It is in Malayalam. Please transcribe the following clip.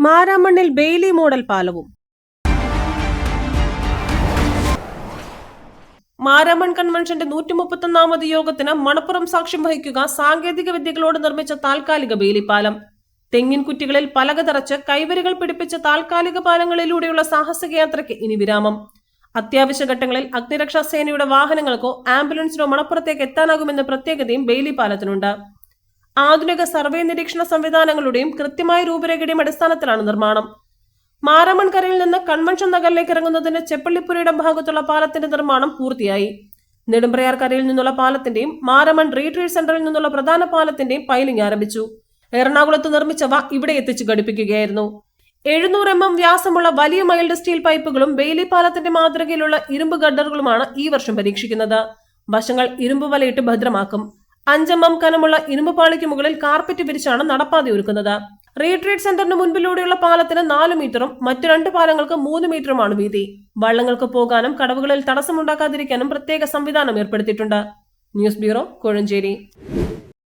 മാരാമണ്ണിൽ ബെയിലി മോഡൽ പാലവും. മാരാമൺ കൺവെൻഷന്റെ 131ാമത് യോഗത്തിന് മണപ്പുറം സാക്ഷ്യം വഹിക്കുക സാങ്കേതിക വിദ്യകളോട് നിർമ്മിച്ച താൽക്കാലിക ബെയിലി പാലം. തെങ്ങിൻ കുറ്റികളിൽ പലക തറച്ച് കൈവരികൾ പിടിപ്പിച്ച താൽക്കാലിക പാലങ്ങളിലൂടെയുള്ള സാഹസിക യാത്രയ്ക്ക് ഇനി വിരാമം. അത്യാവശ്യ ഘട്ടങ്ങളിൽ അഗ്നിരക്ഷാ സേനയുടെ വാഹനങ്ങൾക്കോ ആംബുലൻസിനോ മണപ്പുറത്തേക്ക് എത്താനാകുമെന്ന പ്രത്യേകതയും ബെയിലി പാലത്തിനുണ്ട്. ആധുനിക സർവേ നിരീക്ഷണ സംവിധാനങ്ങളുടെയും കൃത്യമായ രൂപരേഖയുടെയും അടിസ്ഥാനത്തിലാണ് നിർമ്മാണം. മാരാമൺ കരയിൽ നിന്ന് കൺവെൻഷൻ നഗറിലേക്ക് ഇറങ്ങുന്നതിന് ചെപ്പള്ളിപ്പുരയുടെ ഭാഗത്തുള്ള പാലത്തിന്റെ നിർമ്മാണം പൂർത്തിയായി. നെടുമ്പ്രയാർ കരയിൽ നിന്നുള്ള പാലത്തിന്റെയും മാരാമൺ റീട്രീറ്റ് സെന്ററിൽ നിന്നുള്ള പ്രധാന പാലത്തിന്റെയും പൈലിംഗ് ആരംഭിച്ചു. എറണാകുളത്ത് നിർമ്മിച്ചവ ഇവിടെ എത്തിച്ചു ഘടിപ്പിക്കുകയായിരുന്നു. 700 mm വ്യാസമുള്ള വലിയ മൈൽഡ് സ്റ്റീൽ പൈപ്പുകളും ബെയിലി പാലത്തിന്റെ മാതൃകയിലുള്ള ഇരുമ്പ് ഗഡറുകളുമാണ് ഈ വർഷം പരീക്ഷിക്കുന്നത്. വശങ്ങൾ ഇരുമ്പ് വലയിട്ട് ഭദ്രമാക്കും. 5 mm കനമുള്ള ഇരുമ്പ് പാളിക്ക് മുകളിൽ കാർപ്പറ്റ് വിരിച്ചാണ് നടപ്പാത ഒരുക്കുന്നത്. റീട്രീറ്റ് സെന്ററിന് മുൻപിലൂടെയുള്ള പാലത്തിന് 4 മീറ്ററും മറ്റു 2 പാലങ്ങൾക്ക് 3 മീറ്ററുമാണ് വീതി. വള്ളങ്ങൾക്ക് പോകാനും കടവുകളിൽ തടസ്സമുണ്ടാക്കാതിരിക്കാനും പ്രത്യേക സംവിധാനം ഏർപ്പെടുത്തിയിട്ടുണ്ട്. News bureau, Kozhencherry.